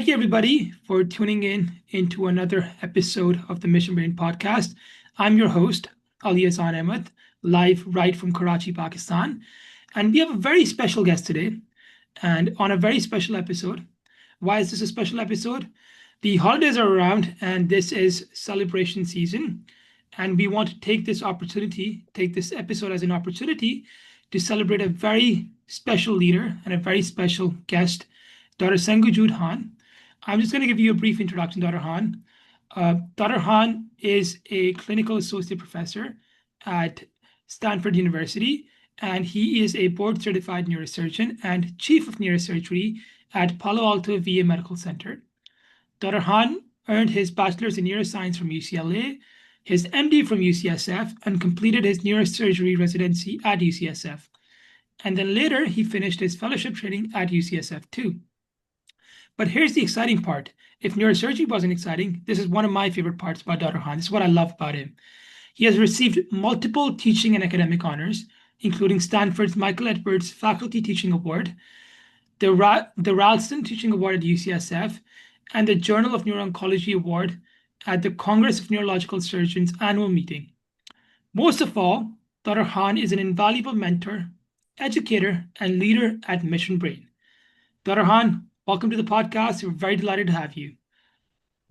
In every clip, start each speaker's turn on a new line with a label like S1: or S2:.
S1: Thank you, everybody, for tuning in into another episode of the Mission Brain podcast. I'm your host, Ali Hassan Ahmed, live right from Karachi, Pakistan. And we have a very special guest today and on a very special episode. Why is this a special episode? The holidays are around and this is celebration season. And we want to take this episode as an opportunity to celebrate a very special leader and a very special guest, Dr. Seunggu Jude Han. I'm just going to give you a brief introduction, Dr. Han. Dr. Han is a clinical associate professor at Stanford University, and he is a board certified neurosurgeon and chief of neurosurgery at Palo Alto VA Medical Center. Dr. Han earned his bachelor's in neuroscience from UCLA, his MD from UCSF, and completed his neurosurgery residency at UCSF. And then later, he finished his fellowship training at UCSF too. But here's the exciting part. If neurosurgery wasn't exciting, this is one of my favorite parts about Dr. Han. This is what I love about him. He has received multiple teaching and academic honors, including Stanford's Michael Edwards Faculty Teaching Award, the Ralston Teaching Award at UCSF, and the Journal of Neuro-Oncology Award at the Congress of Neurological Surgeons annual meeting. Most of all, Dr. Han is an invaluable mentor, educator, and leader at Mission Brain. Dr. Han, welcome to the podcast. We're very delighted to have you.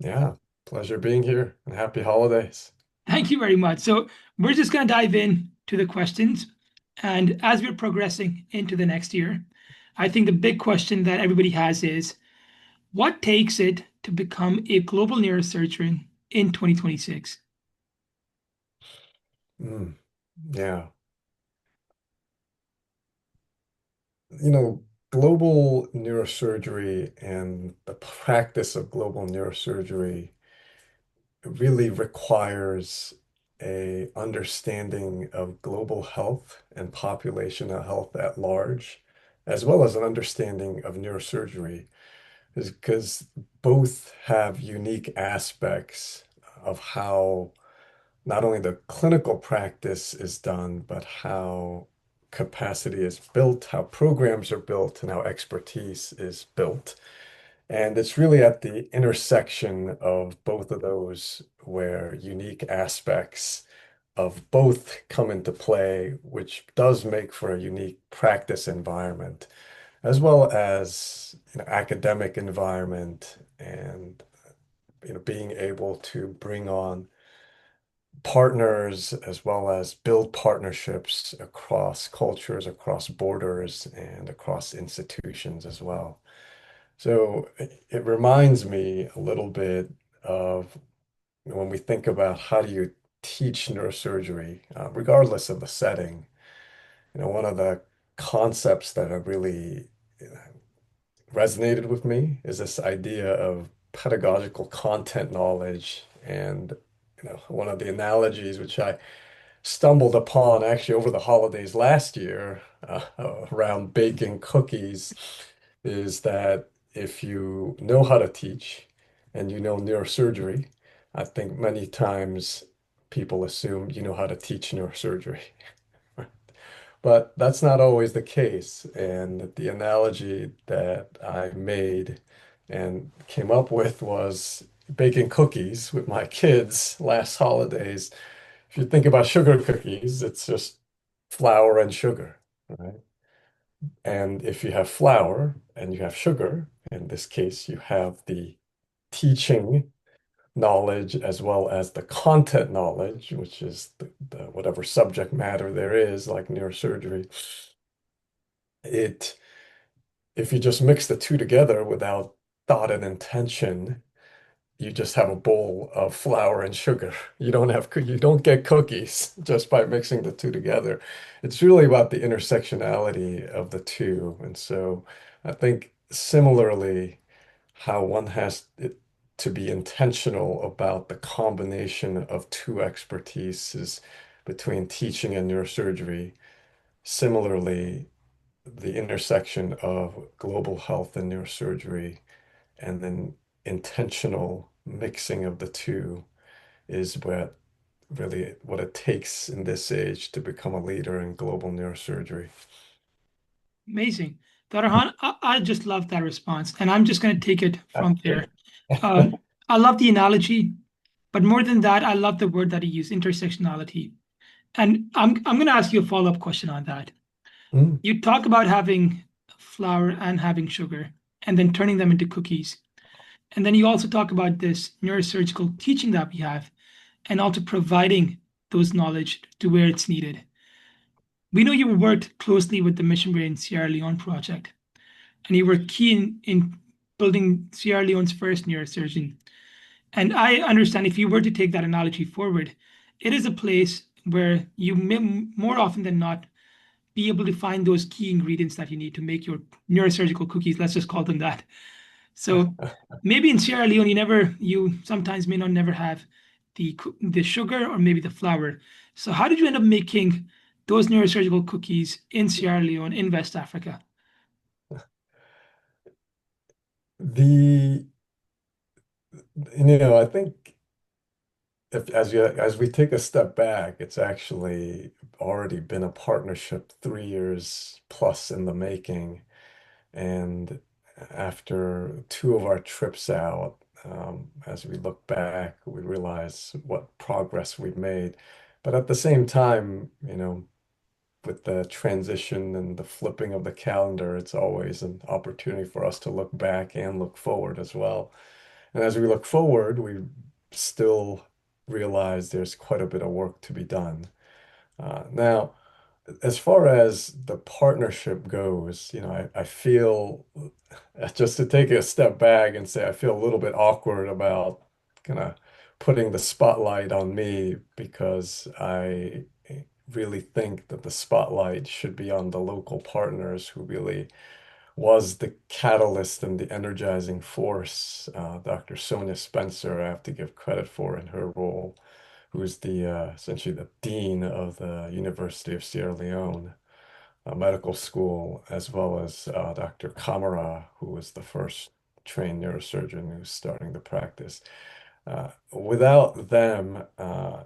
S2: Yeah, pleasure being here and happy holidays.
S1: Thank you very much. So we're just going to dive in to the questions. And as we're progressing into the next year, I think the big question that everybody has is, what takes it to become a global neurosurgeon in 2026?
S2: Mm, yeah. You know, global neurosurgery and the practice of global neurosurgery really requires a understanding of global health and population health at large, as well as an understanding of neurosurgery, is because both have unique aspects of how not only the clinical practice is done, but how capacity is built, how programs are built, and how expertise is built. And it's really at the intersection of both of those where unique aspects of both come into play, which does make for a unique practice environment, as well as academic environment and being able to bring on partners as well as build partnerships across cultures, across borders, and across institutions as well. So it reminds me a little bit of when we think about how do you teach neurosurgery, regardless of the setting. One of the concepts that have really resonated with me is this idea of pedagogical content knowledge. And one of the analogies which I stumbled upon actually over the holidays last year around baking cookies is that if you know how to teach and you know neurosurgery, I think many times people assume you know how to teach neurosurgery. But that's not always the case. And the analogy that I made and came up with was baking cookies with my kids last holidays. If you think about sugar cookies, it's just flour and sugar, right? And if you have flour and you have sugar, in this case, you have the teaching knowledge as well as the content knowledge, which is the whatever subject matter there is, like neurosurgery. It, if you just mix the two together without thought and intention, you just have a bowl of flour and sugar. You don't get cookies just by mixing the two together. It's really about the intersectionality of the two. And so I think similarly, how one has it to be intentional about the combination of two expertises between teaching and neurosurgery. Similarly, the intersection of global health and neurosurgery and then intentional mixing of the two is what it takes in this age to become a leader in global neurosurgery.
S1: Amazing. Dr. Han, I just love that response, and I'm just going to take it from there.
S2: Good.
S1: Um, I love the analogy, but more than that, I love the word that he used, intersectionality. And I'm going to ask you a follow-up question on that.
S2: Mm.
S1: You talk about having flour and having sugar, and then turning them into cookies. And then you also talk about this neurosurgical teaching that we have, and also providing those knowledge to where it's needed. We know you worked closely with the Mission Brain Sierra Leone project, and you were key in building Sierra Leone's first neurosurgeon. And I understand if you were to take that analogy forward, it is a place where you may more often than not be able to find those key ingredients that you need to make your neurosurgical cookies. Let's just call them that. So maybe in Sierra Leone, you sometimes may not never have the sugar or maybe the flour. So how did you end up making those neurosurgical cookies in Sierra Leone in West Africa?
S2: The, I think if as we take a step back, it's actually already been a partnership 3 years plus in the making. And after two of our trips out, as we look back, we realize what progress we've made. But at the same time, with the transition and the flipping of the calendar, it's always an opportunity for us to look back and look forward as well. And as we look forward, we still realize there's quite a bit of work to be done. Now, as far as the partnership goes, I feel just to take a step back and say I feel a little bit awkward about kind of putting the spotlight on me because I really think that the spotlight should be on the local partners who really was the catalyst and the energizing force. Dr. Sonia Spencer, I have to give credit for in her role, who's the essentially the dean of the University of Sierra Leone Medical School, as well as Dr. Kamara, who was the first trained neurosurgeon who's starting the practice. Without them, I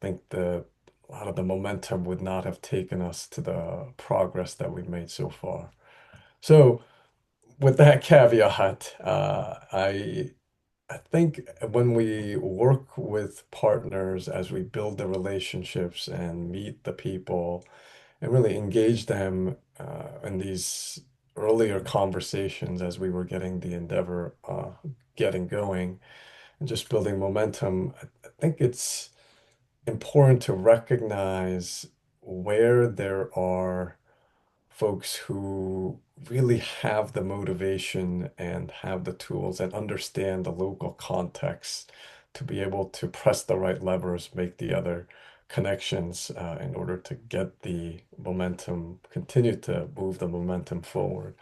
S2: think a lot of the momentum would not have taken us to the progress that we've made so far. So, with that caveat, I think when we work with partners as we build the relationships and meet the people and really engage them in these earlier conversations as we were getting the endeavor getting going and just building momentum, I think it's important to recognize where there are folks who really have the motivation and have the tools and understand the local context to be able to press the right levers, make the other connections in order to get the momentum, continue to move the momentum forward.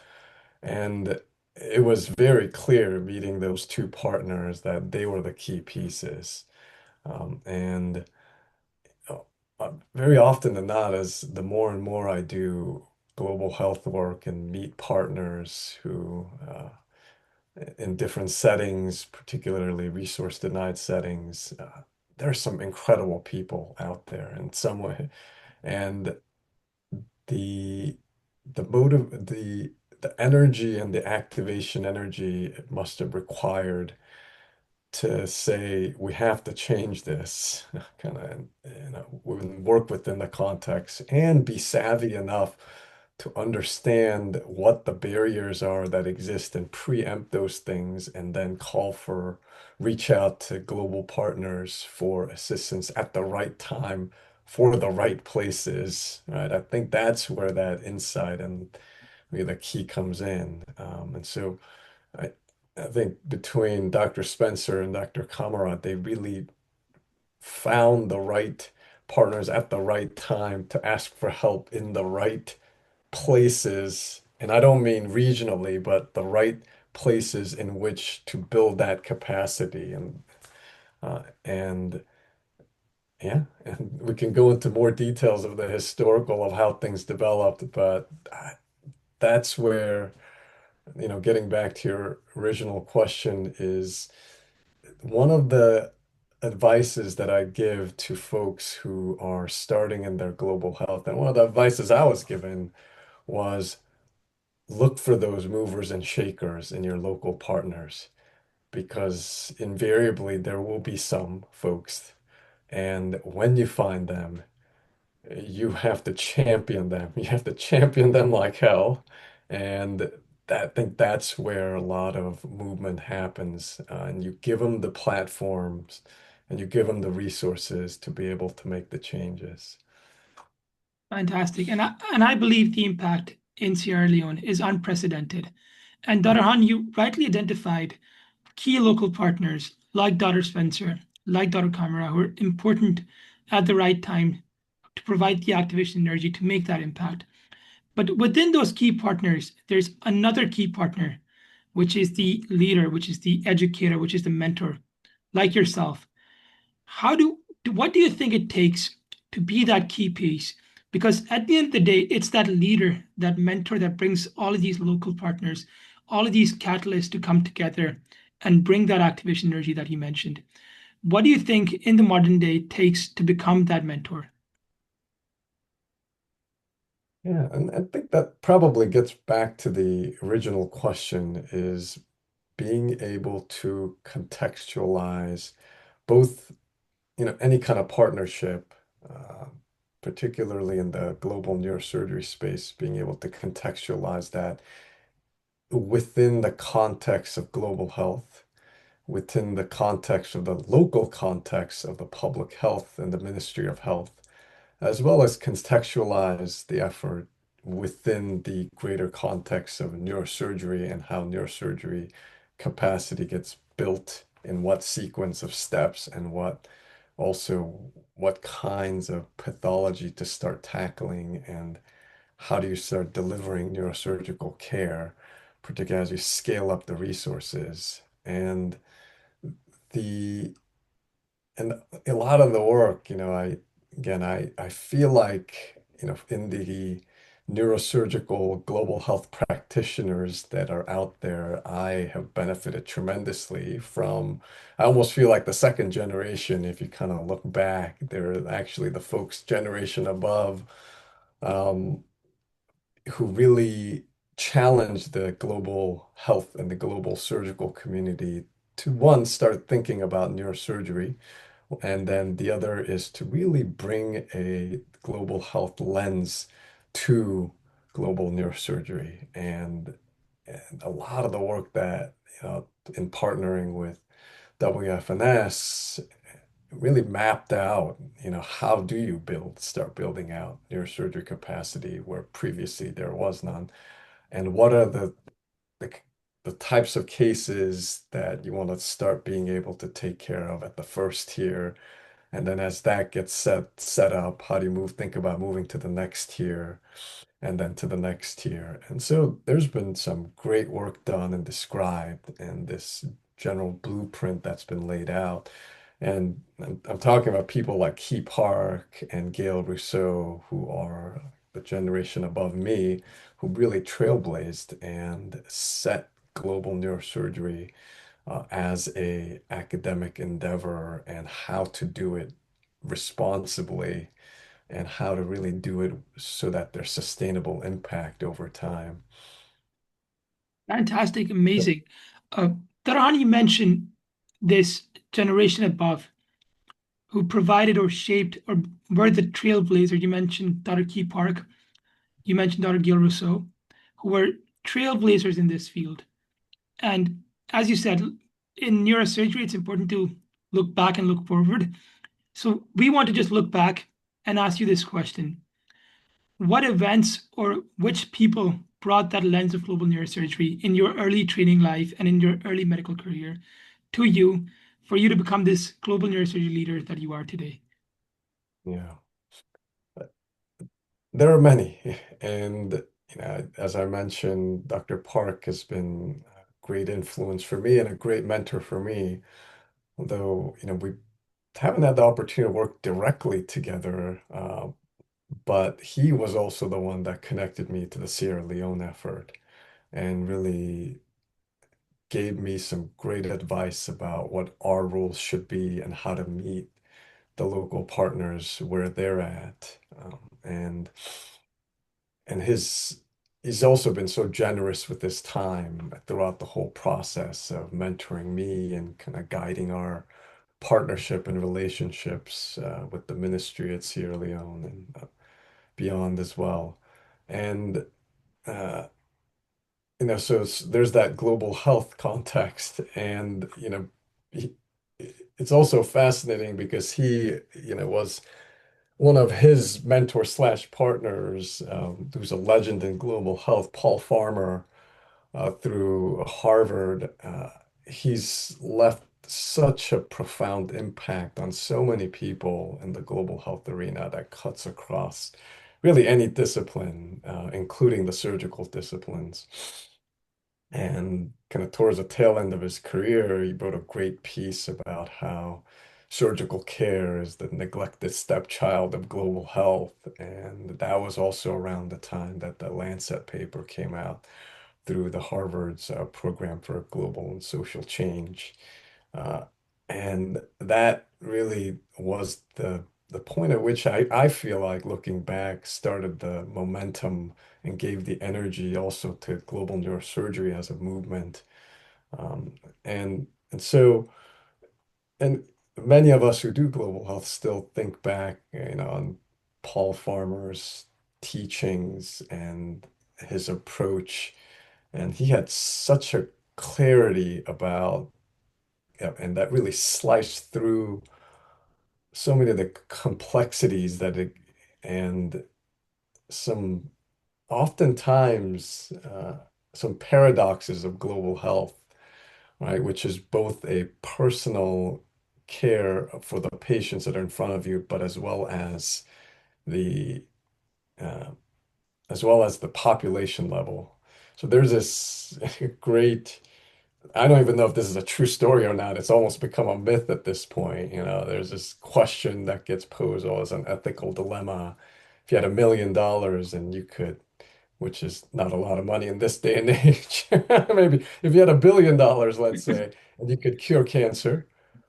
S2: And it was very clear meeting those two partners that they were the key pieces. And uh, very often than not, as the more and more I do global health work and meet partners who, in different settings, particularly resource denied settings, there's some incredible people out there in some way. And the the energy and the activation energy it must have required to say we have to change this kind of work within the context and be savvy enough to understand what the barriers are that exist and preempt those things and then reach out to global partners for assistance at the right time for the right places, right? I think that's where that insight and really the key comes in. And so I, I think between Dr. Spencer and Dr. Kamarat, they really found the right partners at the right time to ask for help in the right places. And I don't mean regionally, but the right places in which to build that capacity. And yeah, and we can go into more details of the historical of how things developed, but that's where, getting back to your original question is one of the advices that I give to folks who are starting in their global health, and one of the advices I was given was look for those movers and shakers in your local partners because invariably there will be some folks. And when you find them, you have to champion them. You have to champion them like hell. And I think that's where a lot of movement happens. And you give them the platforms and you give them the resources to be able to make the changes.
S1: Fantastic. And I believe the impact in Sierra Leone is unprecedented. And Dr. Han, you rightly identified key local partners like Dr. Spencer, like Dr. Kamara, who are important at the right time to provide the activation energy to make that impact. But within those key partners, there's another key partner, which is the leader, which is the educator, which is the mentor, like yourself. How what do you think it takes to be that key piece? Because at the end of the day, it's that leader, that mentor that brings all of these local partners, all of these catalysts to come together and bring that activation energy that you mentioned. What do you think in the modern day takes to become that mentor?
S2: Yeah, and I think that probably gets back to the original question is being able to contextualize both, any kind of partnership, uh, particularly in the global neurosurgery space, being able to contextualize that within the context of global health, within the context of the local context of the public health and the Ministry of Health, as well as contextualize the effort within the greater context of neurosurgery and how neurosurgery capacity gets built in what sequence of steps and what kinds of pathology to start tackling and how do you start delivering neurosurgical care, particularly as you scale up the resources. The and a lot of the work, I feel like, in the neurosurgical global health practitioners that are out there, I have benefited tremendously from. I almost feel like the second generation, if you kind of look back, they're actually the folks generation above, um, who really challenged the global health and the global surgical community to one, start thinking about neurosurgery and then the other is to really bring a global health lens to global neurosurgery. And a lot of the work that, in partnering with WFNS really mapped out, how do you start building out neurosurgery capacity where previously there was none? And what are the, the types of cases that you want to start being able to take care of at the first tier and then as that gets set up, how do you think about moving to the next tier and then to the next tier? And so there's been some great work done and described and this general blueprint that's been laid out. And I'm talking about people like Key Park and Gail Rousseau, who are the generation above me, who really trailblazed and set global neurosurgery as a academic endeavor and how to do it responsibly and how to really do it so that there's sustainable impact over time.
S1: Fantastic, amazing. Uh, Dr. you mentioned this generation above who provided or shaped or were the trailblazer. You mentioned Dr. Key Park, you mentioned Dr. Gil Rousseau, who were trailblazers in this field. And as you said, in neurosurgery, it's important to look back and look forward. So we want to just look back and ask you this question. What events or which people brought that lens of global neurosurgery in your early training life and in your early medical career to you for you to become this global neurosurgery leader that you are today?
S2: Yeah, there are many. And, as I mentioned, Dr. Park has been a great influence for me and a great mentor for me. Although, we haven't had the opportunity to work directly together, but he was also the one that connected me to the Sierra Leone effort and really gave me some great advice about what our roles should be and how to meet the local partners where they're at. And his he's also been so generous with his time throughout the whole process of mentoring me and kind of guiding our partnership and relationships with the ministry at Sierra Leone and beyond as well. And so there's that global health context, and he, it's also fascinating because he, was one of his mentor slash partners, who's a legend in global health, Paul Farmer, through Harvard. He's left such a profound impact on so many people in the global health arena that cuts across really any discipline, including the surgical disciplines. And kind of towards the tail end of his career, he wrote a great piece about how surgical care is the neglected stepchild of global health. And that was also around the time that the Lancet paper came out through the Harvard's program for global and social change. Uh, and that really was the point at which I feel like looking back started the momentum and gave the energy also to global neurosurgery as a movement. And so and many of us who do global health still think back, on Paul Farmer's teachings and his approach. And he had such a clarity about, and that really sliced through so many of the complexities and some oftentimes some paradoxes of global health, right? Which is both a personal care for the patients that are in front of you, but the uh, as well as the population level. So there's this great, I don't even know if this is a true story or not. It's almost become a myth at this point. There's this question that gets posed as an ethical dilemma. If you had $1 million and you could, which is not a lot of money in this day and age, maybe if you had $1 billion, let's say, and you could cure cancer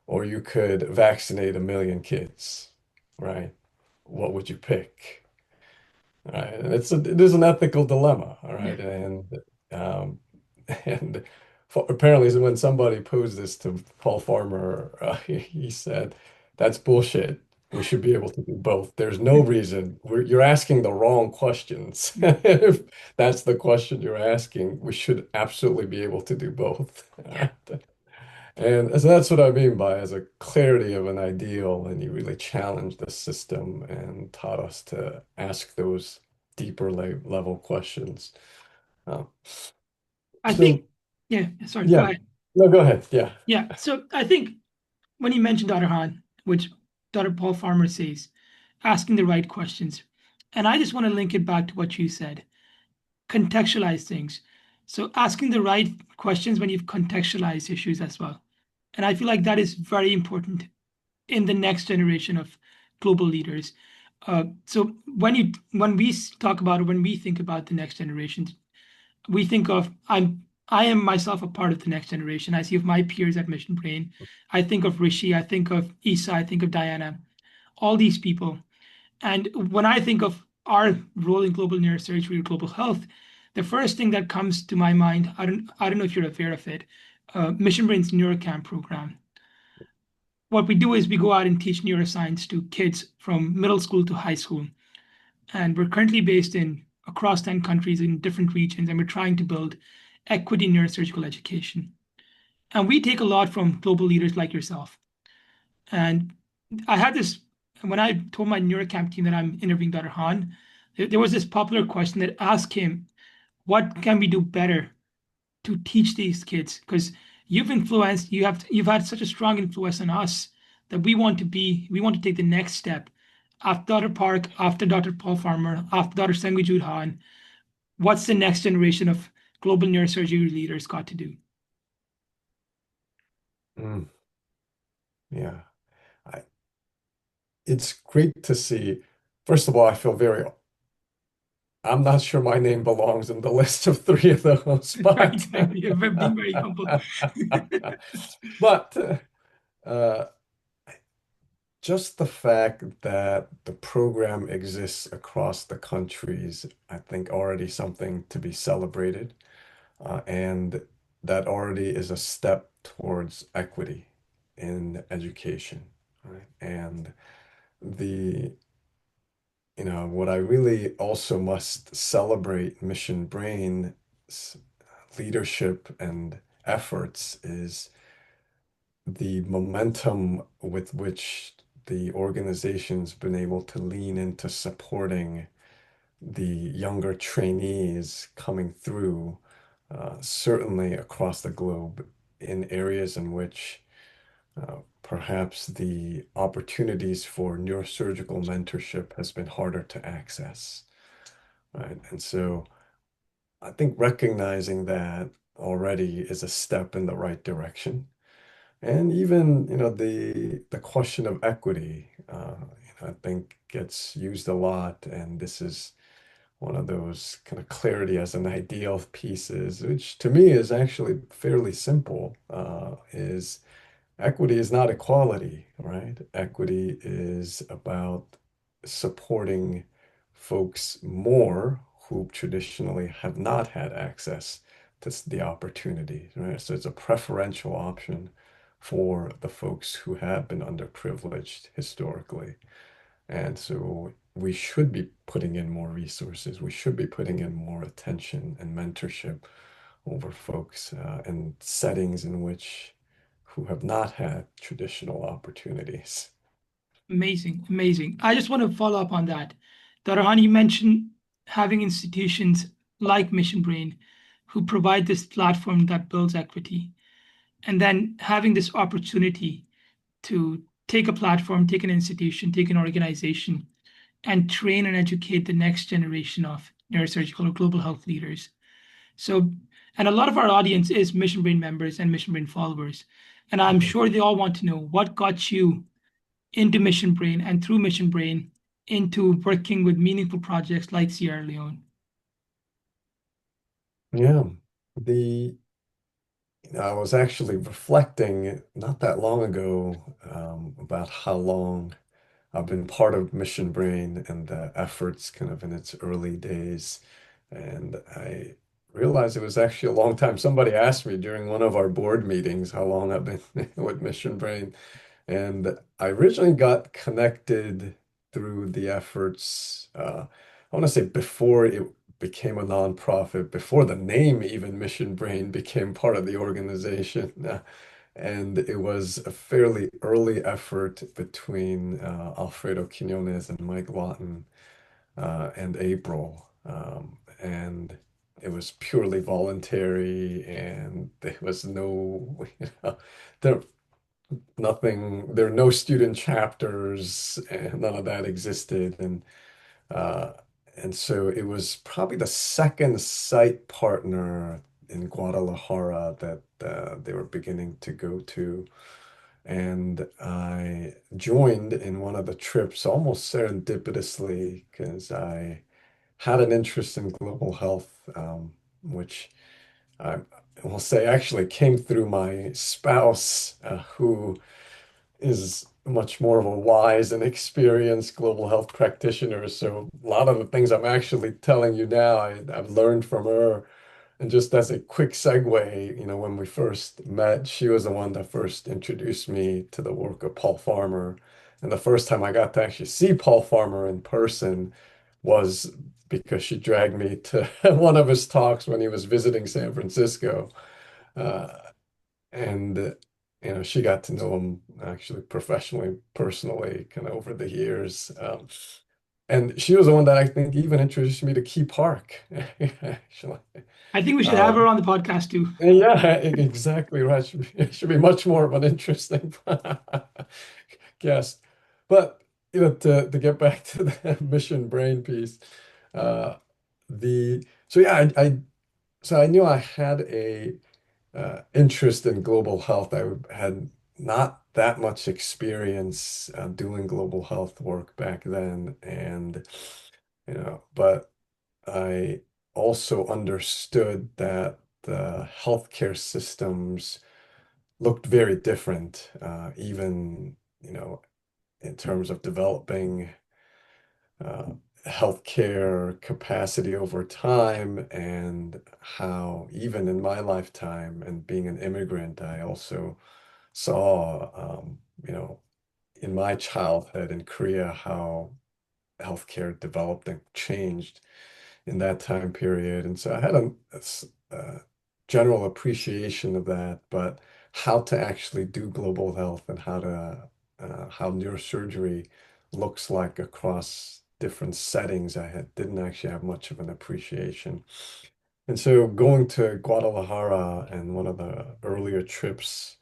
S2: or you could vaccinate 1 million kids, right? What would you pick? Right. And it is an ethical dilemma, all
S1: Yeah,
S2: right. Um, and apparently, when somebody posed this to Paul Farmer, he said, "That's bullshit. We should be able to do both. There's no reason you're asking the wrong questions.
S1: yeah.
S2: If that's the question you're asking, we should absolutely be able to do both."
S1: Yeah.
S2: And so that's what I mean by as a clarity of an ideal, and he really challenged the system and taught us to ask those deeper level questions. Uh,
S1: I
S2: so
S1: think, yeah, sorry, go
S2: yeah,
S1: ahead.
S2: no, go ahead. Yeah.
S1: Yeah. So I think when you mentioned Dr. Han, which Dr. Paul Farmer says, asking the right questions. And I just want to link it back to what you said, contextualize things. So asking the right questions when you've contextualized issues as well. And I feel like that is very important in the next generation of global leaders. So when we talk about it, when we think about the next generation, we think of I am myself a part of the next generation. I see of my peers at Mission Brain. I think of Rishi, I think of Isa, I think of Diana, all these people. And when I think of our role in global neurosurgery or global health, the first thing that comes to my mind, I don't know if you're aware of it, Mission Brain's NeuroCamp program. What we do is we go out and teach neuroscience to kids from middle school to high school. And we're currently based in across 10 countries in different regions, and we're trying to build equity in neurosurgical education. And we take a lot from global leaders like yourself. And I had this when I told my NeuroCamp team that I'm interviewing Dr. Han, there was this popular question that asked him, what can we do better to teach these kids? Because you've had such a strong influence on us that we want to take the next step after Dr. Park, after Dr. Paul Farmer, after Dr. Seunggu Jude Han. What's the next generation of global neurosurgery leaders got to do?
S2: Mm, yeah. I, it's great to see. First of all, I'm not sure my name belongs in the list of three of those,
S1: Right,
S2: but
S1: you're being very humble.
S2: but uh, just the fact that the program exists across the countries, I think already something to be celebrated. And that already is a step towards equity in education, right? And the, what I really also must celebrate Mission Brain's leadership and efforts is the momentum with which the organization's been able to lean into supporting the younger trainees coming through, certainly across the globe in areas in which perhaps the opportunities for neurosurgical mentorship has been harder to access, right? And so I think recognizing that already is a step in the right direction. And even, the question of equity, I think gets used a lot. And this is one of those kind of clarity as an ideal pieces, which to me is actually fairly simple, is equity is not equality, right? Equity is about supporting folks more who traditionally have not had access to the opportunity, right? So it's a preferential option for the folks who have been underprivileged historically. And so we should be putting in more resources. We should be putting in more attention and mentorship over folks in settings in which who have not had traditional opportunities.
S1: Amazing, amazing. I just want to follow up on that. Dr. Han, you mentioned having institutions like Mission Brain who provide this platform that builds equity, and then having this opportunity to take a platform, take an institution, take an organization, and train and educate the next generation of neurosurgical or global health leaders. So, and a lot of our audience is Mission Brain members and Mission Brain followers. And I'm
S2: Mhm.
S1: sure they all want to know what got you into Mission Brain and through Mission Brain into working with meaningful projects like Sierra Leone.
S2: Yeah, the I was actually reflecting not that long ago about how long I've been part of Mission Brain and the efforts kind of in its early days. And I realized it was actually a long time. Somebody asked me during one of our board meetings how long I've been with Mission Brain. And I originally got connected through the efforts, I want to say before it became a nonprofit, before the name even Mission Brain became part of the organization. And it was a fairly early effort between Alfredo Quinones and Mike Lawton and April. And it was purely voluntary, and there was no, there there are no student chapters, and none of that existed. Uh, and so it was probably the second site partner in Guadalajara that they were beginning to go to. And I joined in one of the trips almost serendipitously because I had an interest in global health, which I will say actually came through my spouse, who is much more of a wise and experienced global health practitioner. So a lot of the things I'm actually telling you now, I've learned from her. And just as a quick segue, when we first met, she was the one that first introduced me to the work of Paul Farmer. And the first time I got to actually see Paul Farmer in person was because she dragged me to one of his talks when he was visiting San Francisco. Uh, and she got to know him actually professionally, personally, kind of over the years. And she was the one that I think even introduced me to Key Park, actually.
S1: I think we should have her
S2: Um,
S1: on the podcast too.
S2: and yeah, exactly right. It should be much more of an interesting guest. But to get back to the Mission Brain piece, uh, the so yeah, I knew I had a interest in global health. I had not that much experience doing global health work back then, and but I also understood that the healthcare systems looked very different, even in terms of developing uh, healthcare capacity over time, and how even in my lifetime and being an immigrant, I also saw, in my childhood in Korea, how healthcare developed and changed in that time period. And so I had a general appreciation of that, but how to actually do global health and how neurosurgery looks like across different settings, didn't actually have much of an appreciation. And so going to Guadalajara and one of the earlier trips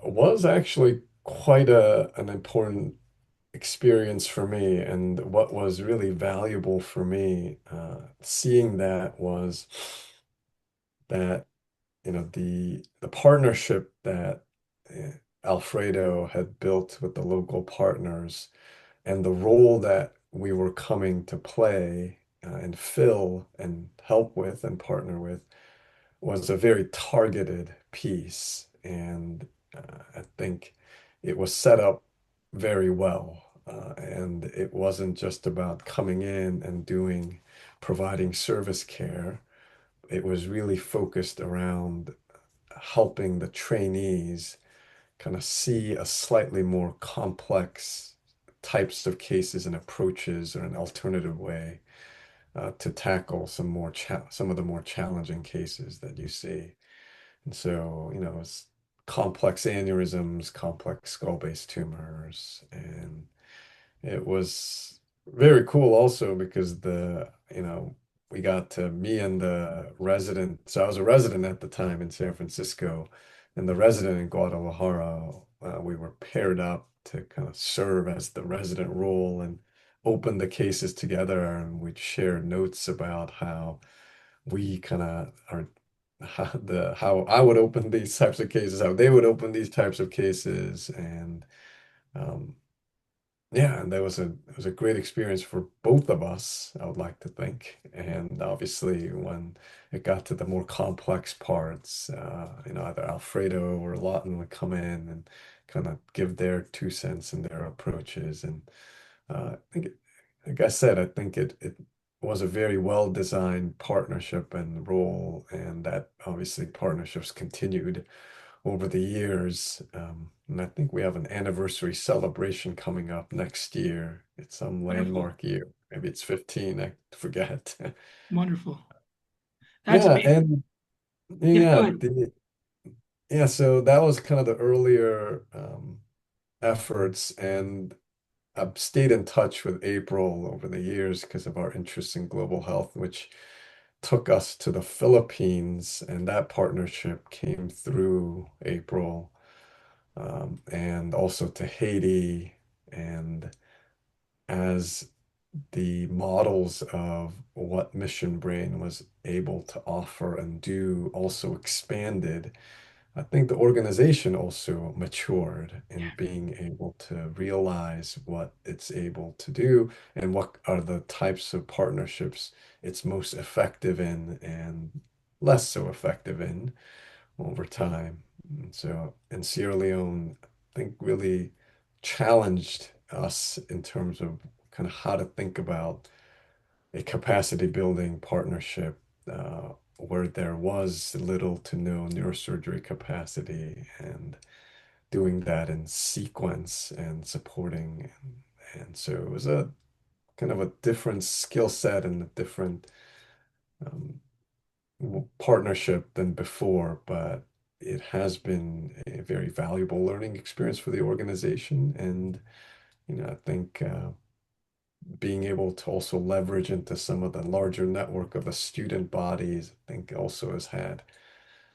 S2: was actually quite an important experience for me. And what was really valuable for me, seeing that, was that, the partnership that uh, Alfredo had built with the local partners, and the role that we were coming to play and fill and help with and partner with, was a very targeted piece. And I think it was set up very well. And it wasn't just about coming in and providing service care. It was really focused around helping the trainees kind of see a slightly more complex types of cases and approaches, or an alternative way to tackle some of the more challenging cases that you see. And so, it's complex aneurysms, complex skull-base tumors. And it was very cool also because we got to, me and the resident, so I was a resident at the time in San Francisco, and the resident in Guadalajara, we were paired up to kind of serve as the resident role and open the cases together. And we'd share notes about how we kind of are, how I would open these types of cases, how they would open these types of cases. And um, yeah, and it was a great experience for both of us, I would like to think. And obviously, when it got to the more complex parts, either Alfredo or Lawton would come in and kind of give their 2 cents and their approaches. And I think, like I said, I think it was a very well designed partnership and role, and that obviously partnerships continued over the years. And I think we have an anniversary celebration coming up next year. It's some
S1: Wonderful.
S2: landmark year. Maybe it's 15, I forget.
S1: Wonderful. That's
S2: Yeah,
S1: amazing.
S2: and
S1: Yeah, go
S2: yeah,
S1: ahead.
S2: so that was kind of the earlier efforts, and I've stayed in touch with April over the years because of our interest in global health, which took us to the Philippines, and that partnership came through April, and also to Haiti. And as the models of what Mission Brain was able to offer and do also expanded, I think the organization also matured in being able to realize what it's able to do and what are the types of partnerships it's most effective in and less so effective in over time. And so in Sierra Leone, I think really challenged us in terms of kind of how to think about a capacity building partnership where there was little to no neurosurgery capacity, and doing that in sequence and supporting. And so it was a kind of a different skill set and a different um, partnership than before, but it has been a very valuable learning experience for the organization. And, I think being able to also leverage into some of the larger network of the student bodies, I think also has had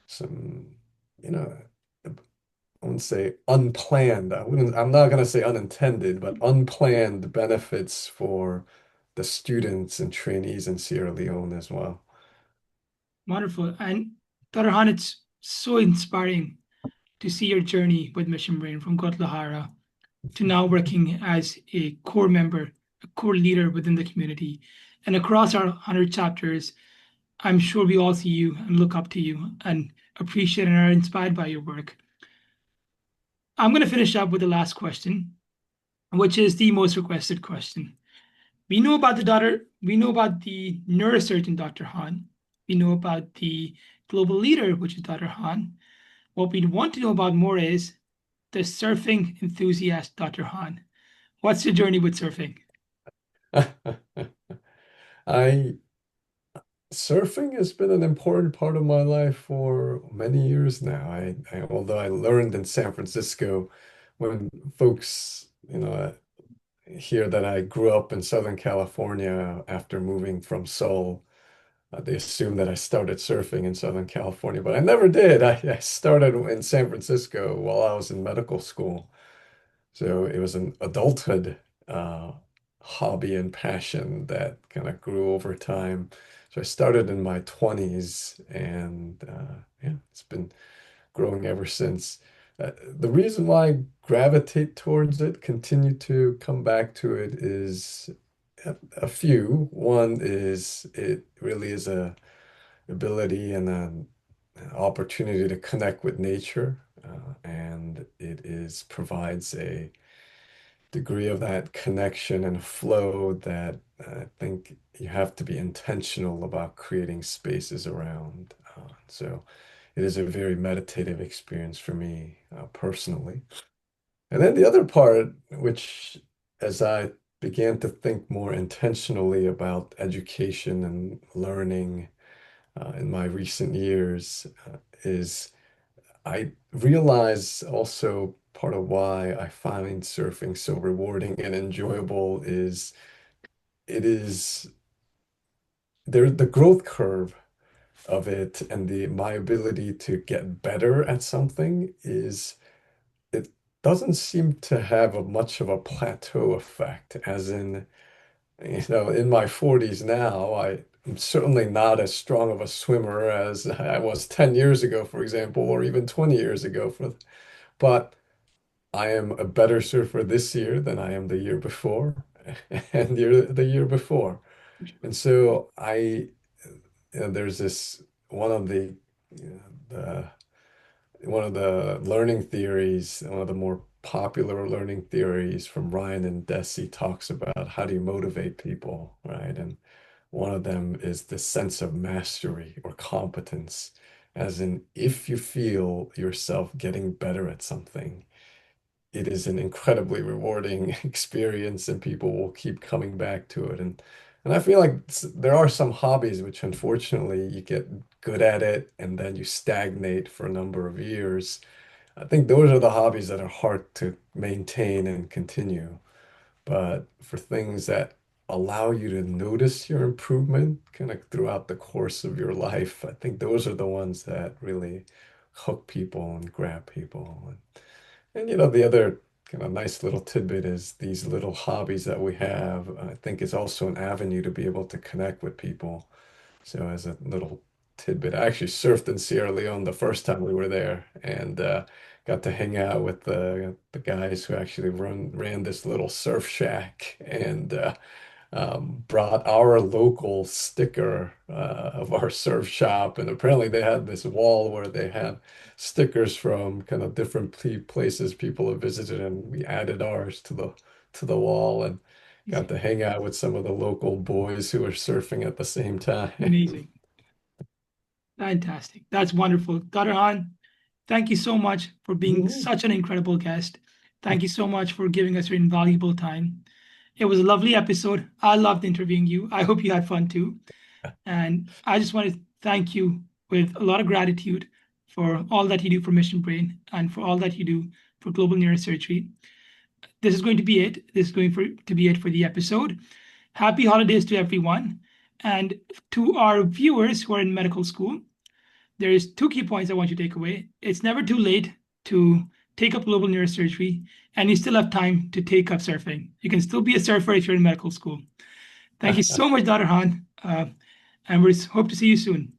S2: some, you know, I wouldn't say unplanned. I'm not going to say unintended, but unplanned benefits for the students and trainees in Sierra Leone as well.
S1: Wonderful. And Dr. Han, it's so inspiring to see your journey with Mission Brain from Guadalajara to now working as a core member, a core leader within the community. And across our 100 chapters, I'm sure we all see you and look up to you and appreciate and are inspired by your work. I'm going to finish up with the last question. which is the most requested question. We know about the neurosurgeon, Dr. Han. We know about the global leader, which is Dr. Han. What we want to know about more is the surfing enthusiast, Dr. Han. What's your journey with surfing?
S2: I Surfing has been an important part of my life for many years now. Although I learned in San Francisco, when folks, hear that I grew up in Southern California after moving from Seoul, they assume that I started surfing in Southern California, but I never did. I started in San Francisco while I was in medical school. So it was an adulthood uh, hobby and passion that kind of grew over time. So I started in my 20s, and yeah, it's been growing ever since. The reason why I gravitate towards it, continue to come back to it, is a few. One is it really is a ability and an opportunity to connect with nature, and it is provides a degree of that connection and flow that I think you have to be intentional about creating spaces around. So it is a very meditative experience for me personally. And then the other part, which as I began to think more intentionally about education and learning in my recent years, is I realize also part of why I find surfing so rewarding and enjoyable is it is the growth curve of it and the my ability to get better at something is it doesn't seem to have much of a plateau effect, as in, in my 40s now, I'm certainly not as strong of a swimmer as I was 10 years ago, for example, or even 20 years ago but I am a better surfer this year than I am the year before and the year before. And so there's this one of the one of the learning theories, one of the more popular learning theories from Ryan and Deci talks about how do you motivate people, right? And one of them is the sense of mastery or competence, as in if you feel yourself getting better at something, it is an incredibly rewarding experience and people will keep coming back to it. And I feel like there are some hobbies which unfortunately you get good at it and then you stagnate for a number of years. I think those are the hobbies that are hard to maintain and continue. But for things that allow you to notice your improvement kind of throughout the course of your life, I think those are the ones that really hook people and grab people. And the other kind of nice little tidbit is these little hobbies that we have, I think is also an avenue to be able to connect with people. So as a little tidbit, I actually surfed in Sierra Leone the first time we were there and got to hang out with the guys who actually ran this little surf shack and brought our local sticker of our surf shop. And apparently they had this wall where they had stickers from kind of different places people have visited, and we added ours to the wall and got to hang out with some of the local boys who were surfing at the same time.
S1: Amazing. Fantastic. That's wonderful. Dr. Han, thank you so much for being
S2: Mhm.
S1: such an incredible guest. Thank you so much for giving us your invaluable time. It was a lovely episode. I loved interviewing you. I hope you had fun too. And I just want to thank you with a lot of gratitude for all that you do for Mission Brain and for all that you do for global neurosurgery. This is going to be it. This is to be it for the episode. Happy holidays to everyone. And to our viewers who are in medical school, there's two key points I want you to take away. It's never too late to take up global neurosurgery, and you still have time to take up surfing. You can still be a surfer if you're in medical school. Thank you so much, Dr. Han, and we hope to see you soon.